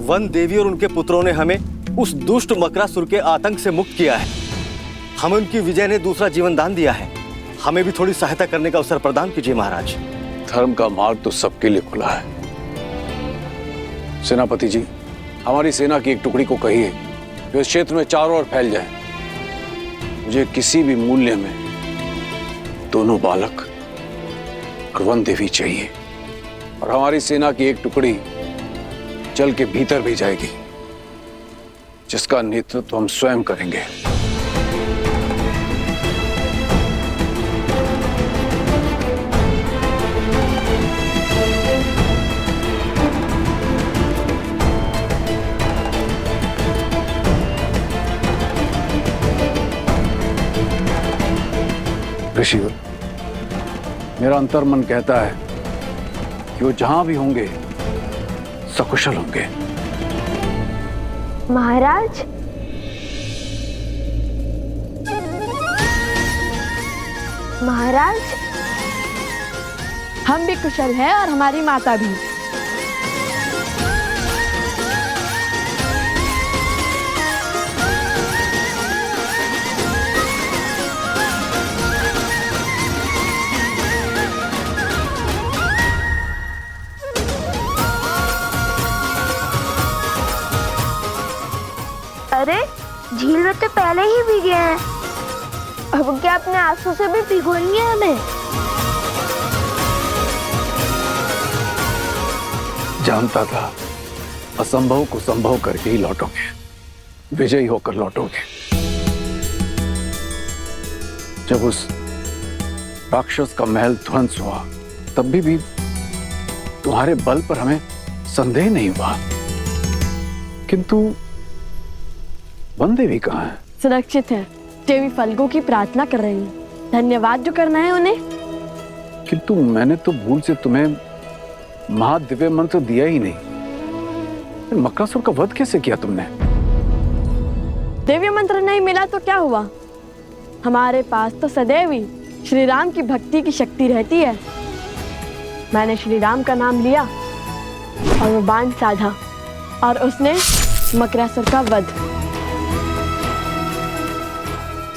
One देवी और उनके पुत्रों ने हमें उस दुष्ट मकरासुर के आतंक से मुक्त किया है। हमें उनकी विजय ने दूसरा जीवन दान दिया है। हमें भी थोड़ी सहायता करने का अवसर प्रदान कीजिए महाराज। धर्म का मार्ग तो सबके लिए खुला है। सेनापति जी, हमारी सेना की एक टुकड़ी को कहिए जो इस क्षेत्र में चारों ओर फैल जाए। मुझे किसी भी मूल्य में दोनों बालक वन देवी चाहिए, और हमारी सेना की एक टुकड़ी जल के भीतर भी जाएगी, जिसका नेतृत्व हम स्वयं करेंगे। ऋषि, मेरा अंतर्मन कहता है कि वो जहां भी होंगे सकुशल होंगे। महाराज, महाराज, हम भी कुशल हैं और हमारी माता भी। अरे, झील में तो पहले ही भीगे हैं, अब क्या अपने आंसू से भी भिगोएंगे हमें? जानता था असंभव को संभव करके ही लौटोगे, विजयी होकर लौटोगे। जब उस राक्षस का महल ध्वंस हुआ तब भी तुम्हारे बल पर हमें संदेह नहीं हुआ, किंतु वन देवी कहाँ है? सुरक्षित है। देवी फल्गु की प्रार्थना कर रही है। धन्यवाद जो करना है उन्हें। किंतु मैंने तो भूल से तुम्हें महादिव्य मंत्र दिया ही नहीं। मकरासुर का वध कैसे किया तुमने? दिव्य मंत्र नहीं मिला तो क्या हुआ? हमारे पास तो सदैव ही श्री राम की भक्ति की शक्ति रहती है। मैंने श्री राम का नाम लिया और वो बाण साधा और उसने मकरासुर का वध।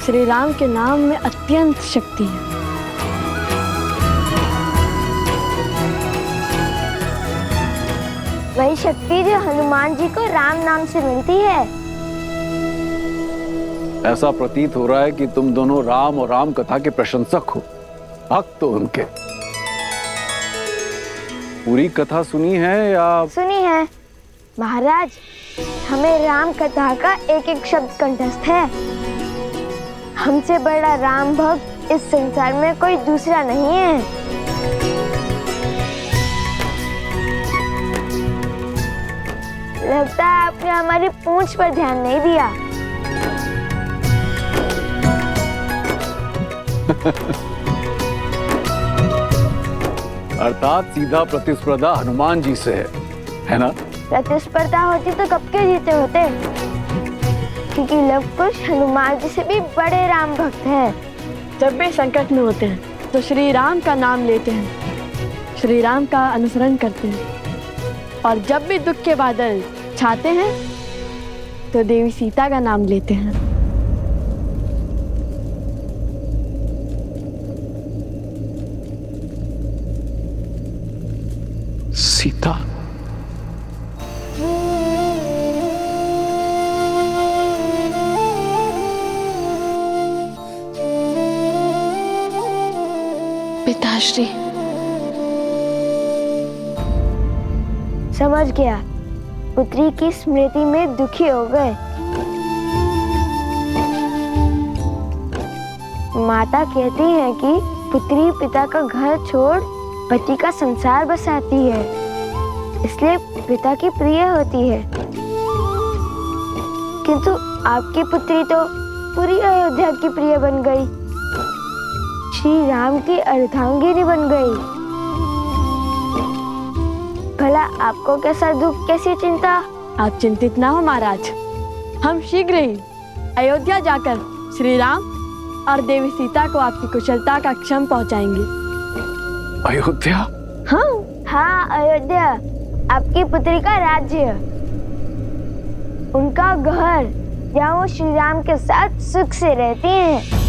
श्री राम के नाम में अत्यंत शक्ति है। वही शक्ति जो हनुमान जी को राम नाम से मिलती है। ऐसा प्रतीत हो रहा है कि तुम दोनों राम और राम कथा के प्रशंसक हो, भक्त हो उनके। पूरी कथा सुनी है या? सुनी है महाराज, हमें राम कथा का एक एक शब्द कंठस्थ है। हमसे बड़ा राम भक्त इस संसार में कोई दूसरा नहीं है। लगता है आपने हमारी पूंछ पर ध्यान नहीं दिया। अर्थात सीधा प्रतिस्पर्धा हनुमान जी से है ना? प्रतिस्पर्धा होती तो कब के जीते होते, क्योंकि लव कुश हनुमान जी से भी बड़े राम भक्त हैं। जब भी संकट में होते हैं तो श्री राम का नाम लेते हैं, श्री राम का अनुसरण करते हैं, और जब भी दुख के बादल छाते हैं तो देवी सीता का नाम लेते हैं। सीता? पिताश्री। समझ गया, पुत्री की स्मृति में दुखी हो गए। माता कहती है कि पुत्री पिता का घर छोड़ पति का संसार बसाती है, इसलिए पिता की प्रिय होती है। किंतु आपकी पुत्री तो पूरी अयोध्या की प्रिय बन गई, श्री राम की अर्धांगिनी बन गई। भला आपको कैसा दुख, कैसी चिंता? आप चिंतित ना हो महाराज, हम शीघ्र ही अयोध्या जाकर श्री राम और देवी सीता को आपकी कुशलता का क्षम पहुंचाएंगे। अयोध्या? हाँ हाँ, अयोध्या, आपकी पुत्री का राज्य। उनका घर, जहाँ वो श्री राम के साथ सुख से रहती हैं।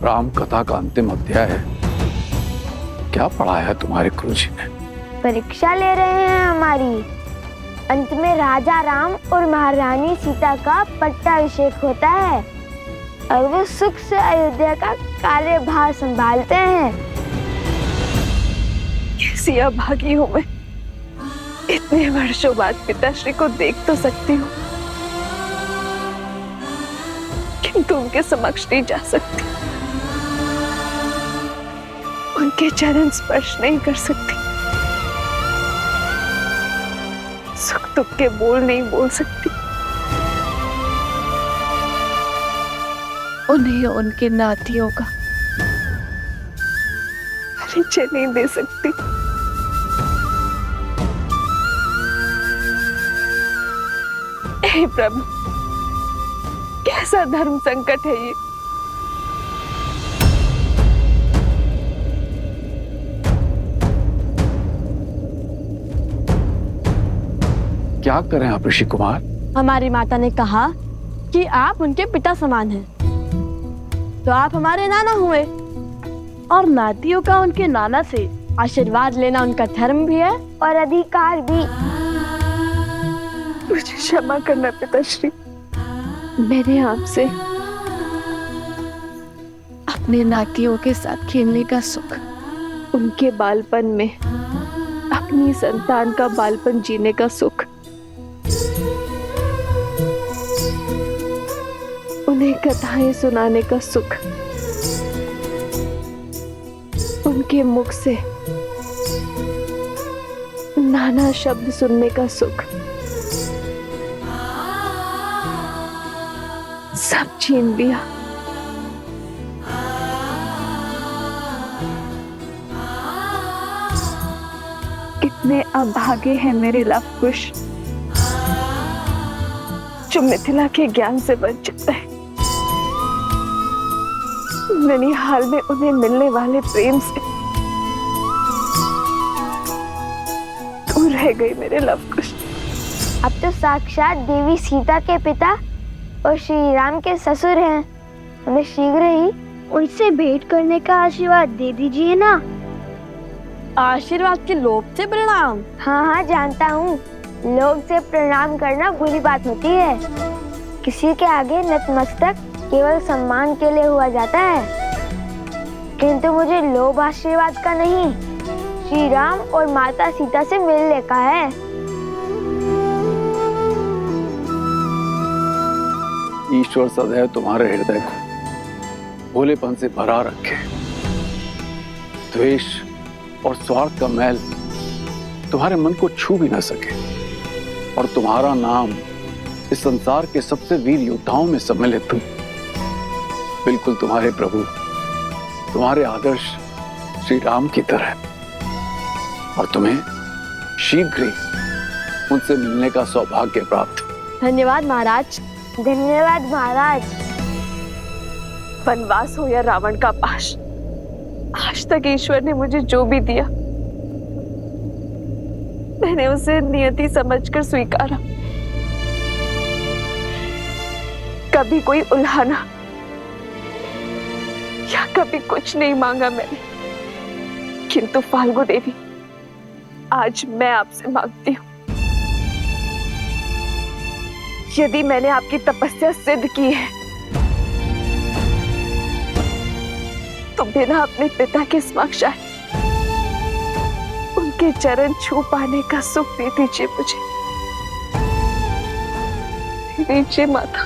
राम कथा का अंतिम अध्याय है। क्या पढ़ाया है तुम्हारे गुरुजी ने? परीक्षा ले रहे हैं हमारी। अंत में राजा राम और महारानी सीता का पट्टाभिषेक होता है और वो सुख से अयोध्या का कार्यभार संभालते हैं। कैसी अभागी हूँ मैं। इतने वर्षों बाद पिताश्री को देख तो सकती हूँ, किंतु उनके समक्ष नहीं जा सकती, उनके चरण स्पर्श नहीं कर सकती, सुख दुख के बोल नहीं बोल सकती, उन्हें उनके नातियों का परिचय नहीं दे सकती। हे प्रभु, कैसा धर्म संकट है ये। क्या करें आप ऋषि कुमार? हमारी माता ने कहा कि आप उनके पिता समान हैं, तो आप हमारे नाना हुए और नातियों का उनके नाना से आशीर्वाद लेना उनका धर्म भी है और अधिकार भी। मुझे क्षमा करना पिताश्री, मैंने आपसे अपने नातियों के साथ खेलने का सुख, उनके बालपन में अपनी संतान का बालपन जीने का सुख, उन्हें कथाएं सुनाने का सुख, उनके मुख से नाना शब्द सुनने का सुख सब छीन लिया। कितने अभागे हैं मेरे लवकुश, जो मिथिला के ज्ञान से वंचित है। ननिहाल में उन्हें मिलने वाले प्रेम से दूर रह गई मेरे लवकुश। अब तो साक्षात देवी सीता के पिता और श्री राम के ससुर हैं। हमें शीघ्र ही उनसे भेंट करने का आशीर्वाद दे दीजिए ना। आशीर्वाद के लोभ से प्रणाम। हाँ हाँ जानता हूँ, लोग से प्रणाम करना बुरी बात होती है। किसी के आगे नतमस्तक केवल सम्मान के लिए हुआ जाता है, किंतु मुझे लोभ आशीर्वाद का नहीं, श्री राम और माता सीता से मिलने का है। ईश्वर सदैव तुम्हारे हृदय को भोलेपन से भरा रखे। द्वेष और स्वार्थ का मैल तुम्हारे मन को छू भी न सके, और तुम्हारा नाम इस संसार के सबसे वीर योद्धाओं में सम्मिलित हो। बिल्कुल तुम्हारे प्रभु, तुम्हारे आदर्श श्री राम की तरह, और तुम्हें शीघ्र ही उनसे मिलने का सौभाग्य प्राप्त। धन्यवाद महाराज। धन्यवाद महाराज। वनवास हो या रावण का पाश, आज तक ईश्वर ने मुझे जो भी दिया मैंने उसे नियति समझकर स्वीकारा। कभी कोई उल्हाना या कभी कुछ नहीं मांगा मैंने, किंतु फाल्गु देवी, आज मैं आपसे मांगती हूँ, यदि मैंने आपकी तपस्या सिद्ध की है तो बिना अपने पिता के समक्ष आए उनके चरण छू पाने का सुख दे दीजिए मुझे। दीजिए माता।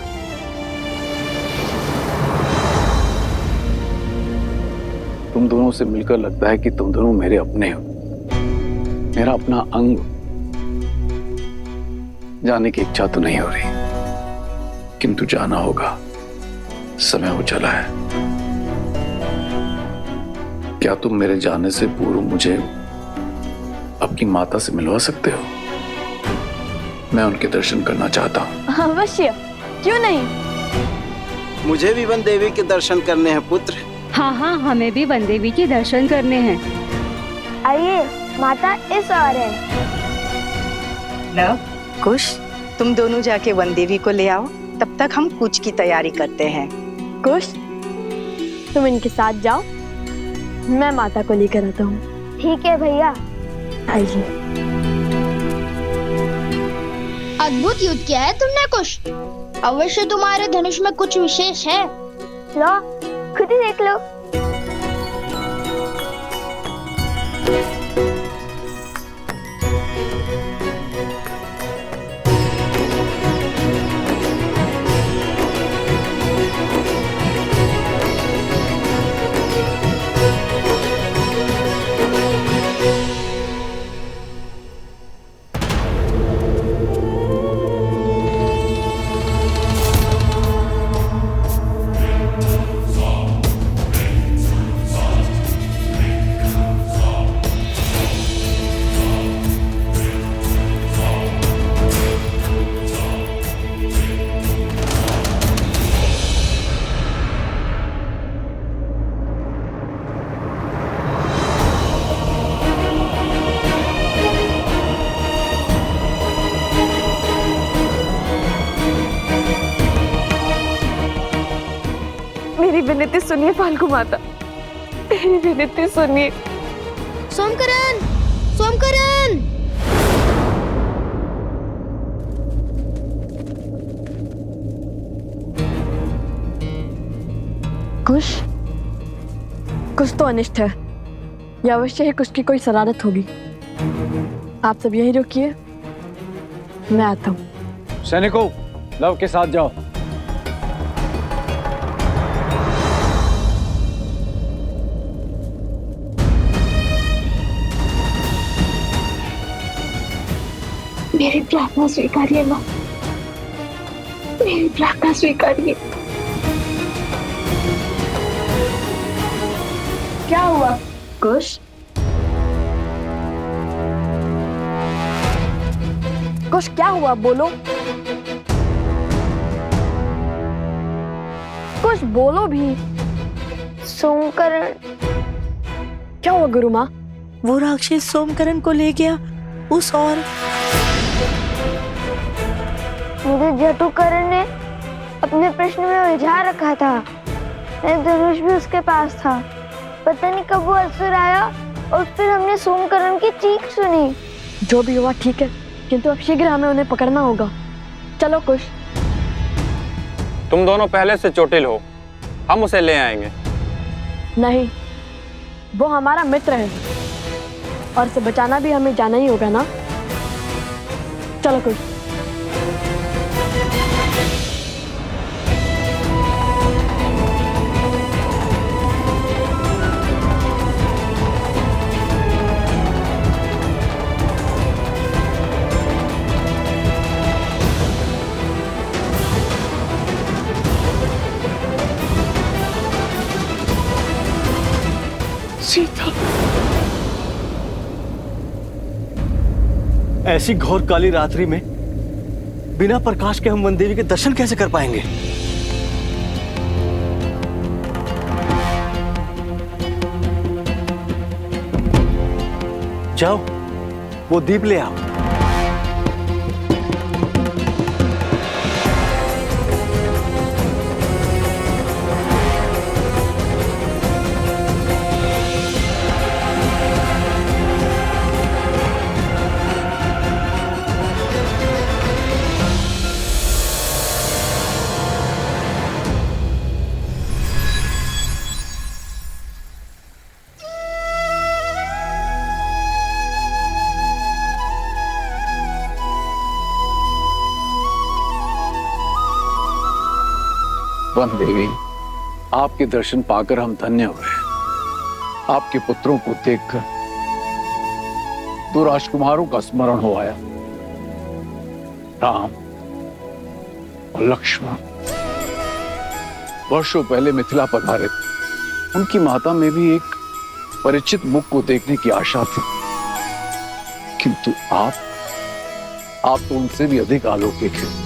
तुम दोनों से मिलकर लगता है कि तुम दोनों मेरे अपने हो, मेरा अपना अंग। जाने की इच्छा तो नहीं हो रही, किंतु जाना होगा, समय हो चला है। क्या तुम मेरे जाने से पूर्व मुझे अपनी माता से मिलवा सकते हो? मैं उनके दर्शन करना चाहता हूँ। अवश्य, क्यों नहीं। मुझे भी वन देवी के दर्शन करने हैं पुत्र। हाँ हाँ, हमें भी वन देवी के दर्शन करने हैं। आइए, माता इस ओर है। लव, कुश, तुम दोनों जाके वन देवी को ले आओ, तब तक हम कूच की तैयारी करते हैं। कुश, तुम इनके साथ जाओ, मैं माता को लेकर आता हूँ। ठीक है भैया। आइए। अद्भुत युद्ध किया है तुमने कुश। अवश्य तुम्हारे धनुष में कुछ विशेष है। लो, खुद ही देख लो। मेरी विनती सुनिए फाल्गु माता, मेरी विनती सुनिए। सोमकरण, सोमकरण। कुश, कुछ तो अनिष्ट है। यह अवश्य ही कुछ की कोई शरारत होगी। आप सब यहीं रुकिए, मैं आता हूँ। सैनिकों, लव के साथ जाओ। मेरी प्रार्थना स्वीकारिए माँ, मेरी प्रार्थना स्वीकारिए। क्या हुआ कुश? कुश, क्या हुआ? बोलो कुछ, बोलो भी। सोमकरण। क्या हुआ गुरु माँ? वो राक्षस सोमकरण को ले गया उस और मुझे जटुकरण ने अपने प्रश्न में उलझा रखा था। मेरा धनुष भी उसके पास था। पता नहीं कब वो असुर आया और फिर हमने सोमकरण की चीख सुनी। जो भी हुआ ठीक है, किंतु अब शीघ्र हमें उन्हें पकड़ना होगा। चलो कुश। तुम दोनों पहले से चोटिल हो, हम उसे ले आएंगे। नहीं, वो हमारा मित्र है और उसे बचाना भी हमें जाना ही होगा ना। चलो कुश। ऐसी घोर काली रात्रि में बिना प्रकाश के हम वन देवी के दर्शन कैसे कर पाएंगे? जाओ, वो दीप ले आओ। वन देवी, आपके दर्शन पाकर हम धन्य हुए। आपके पुत्रों को देखकर दो राजकुमारों का स्मरण हो आया, राम और लक्ष्मण। वर्षों पहले मिथिला पधारे थे। उनकी माता में भी एक परिचित मुख को देखने की आशा थी, किंतु आप तो उनसे भी अधिक अलौकिक हैं।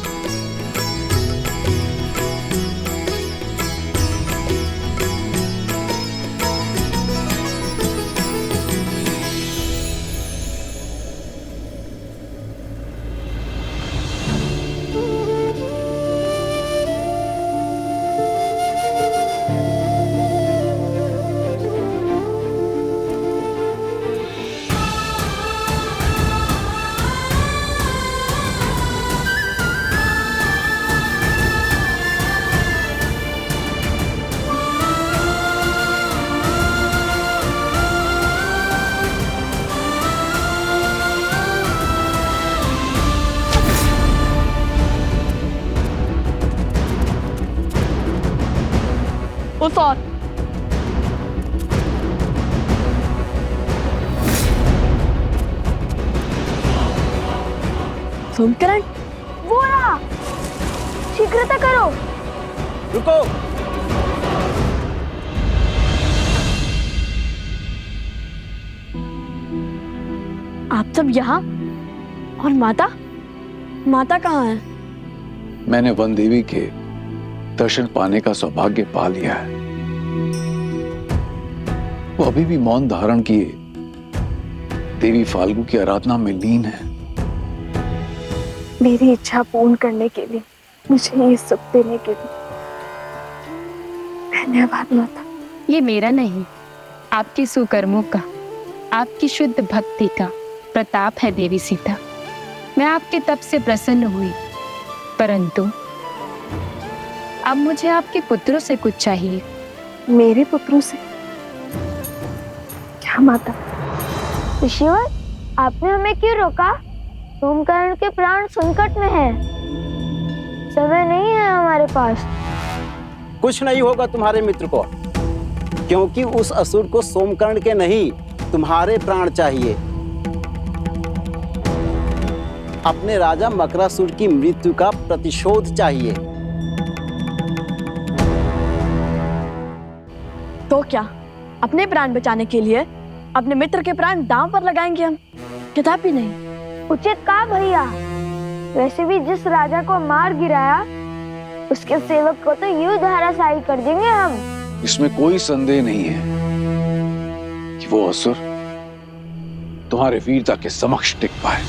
उस और सोमकरण, वो रहा, शीघ्रता करो। रुको। आप सब यहाँ? और माता? माता कहाँ है? मैंने वन देवी के दर्शन पाने का सौभाग्य पा लिया है। वो अभी भी मौन धारण किए देवी फाल्गु की आराधना में लीन है। मेरी इच्छा पूर्ण करने के लिए, मुझे ये सुख देने के लिए धन्यवाद माता। ये मेरा नहीं, आपके सुकर्मों का, आपकी शुद्ध भक्ति का प्रताप है देवी सीता। मैं आपके तप से प्रसन्न हुई, परंतु अब मुझे आपके पुत्रों से कुछ चाहिए। मेरे पुत्रों से? क्या माता? ऋषिवर, आपने हमें क्यों रोका? सोमकरण के प्राण संकट में हैं। समय नहीं है हमारे पास। कुछ नहीं होगा तुम्हारे मित्र को, क्योंकि उस असुर को सोमकर्ण के नहीं तुम्हारे प्राण चाहिए। अपने राजा मकरासुर की मृत्यु का प्रतिशोध चाहिए। तो क्या अपने प्राण बचाने के लिए अपने मित्र के प्राण दांव पर लगाएंगे हम? कदापि नहीं। उचित कहा भैया। वैसे भी जिस राजा को मार गिराया, उसके सेवक को तो यूं धराशायी कर देंगे हम। इसमें कोई संदेह नहीं है कि वो असुर तुम्हारे वीरता के समक्ष टिक पाए।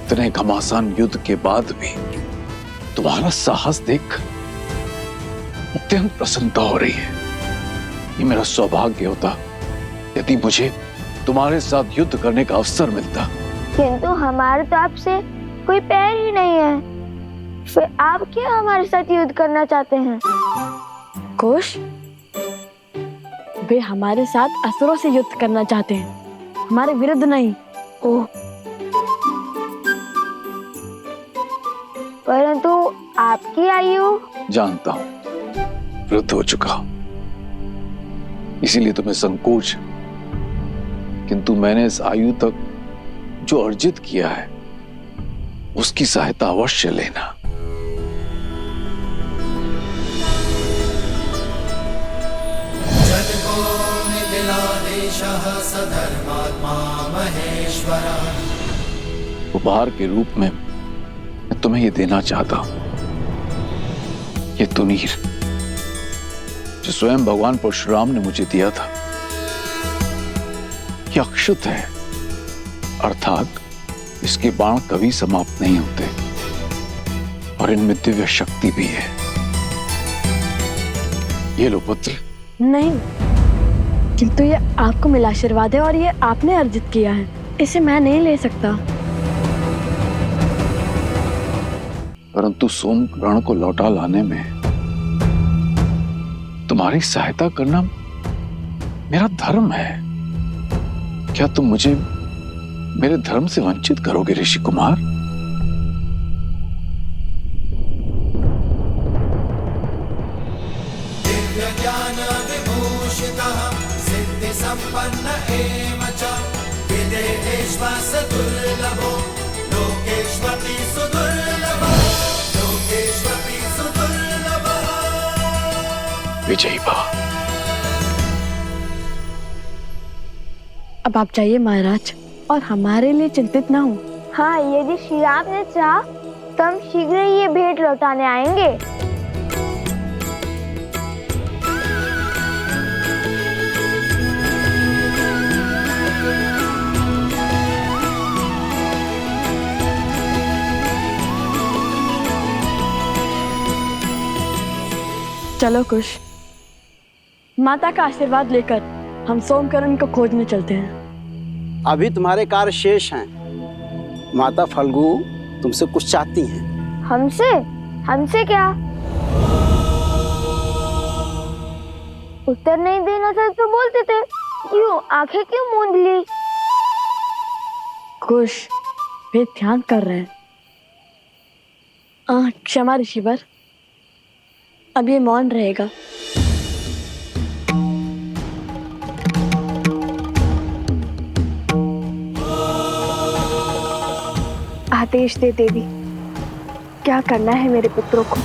इतने घमासान युद्ध के बाद भी तुम्हारा साहस देख अत्यंत प्रसन्नता हो रही है। ये मेरा सौभाग्य होता यदि मुझे तुम्हारे साथ युद्ध करने का अवसर मिलता। किंतु हमारे तो आपसे कोई पैर ही नहीं है, फिर आप क्या हमारे साथ युद्ध करना चाहते हैं? कुश, वे हमारे साथ असुरों से युद्ध करना चाहते हैं, हमारे विरुद्ध नहीं। ओह, परंतु आपकी आयु? जानता हूं, वृद्ध हो चुका हूं, इसीलिए तुम्हें संकोच, किंतु मैंने इस आयु तक जो अर्जित किया है उसकी सहायता अवश्य लेना। उपहार के रूप में मैं तुम्हें ये देना चाहता हूं, ये तुनीर जो स्वयं भगवान परशुराम ने मुझे दिया था। ये अक्षुत है, अर्थात इसके बाण कभी समाप्त नहीं होते और इनमें दिव्य शक्ति भी है। ये लो पुत्र। नहीं, किंतु ये आपको मिला आशीर्वाद है और ये आपने अर्जित किया है, इसे मैं नहीं ले सकता। परंतु सोमकर्ण को लौटा लाने में तुम्हारी सहायता करना मेरा धर्म है। क्या तुम मुझे मेरे धर्म से वंचित करोगे ऋषि कुमार? दिव्य ज्ञान विभूषितः सिद्धि संपन्न एवं च विदेहेश्वास दुर्लभो लोकेश्वपि सुदुर्लभो लोकेश्वपि सुदुर्लभो। विजयी भव। अब आप जाइए महाराज, और हमारे लिए चिंतित ना हो। हाँ, यदि श्री राम ने चाहा तो हम शीघ्र ही ये भेंट लौटाने आएंगे। चलो कुश, माता का आशीर्वाद लेकर हम सोमकर्ण को खोजने चलते हैं। अभी तुम्हारे कार्य शेष हैं। माता फल्गु तुमसे कुछ चाहती हैं। हमसे? हमसे क्या? उत्तर नहीं देना था तो बोलते थे, क्यों आंखें क्यों मूंद ली? कुश, वे ध्यान कर रहे हैं। क्षमा ऋषिवर, अब ये मौन रहेगा। आदेश दे देवी, क्या करना है मेरे पुत्रों को।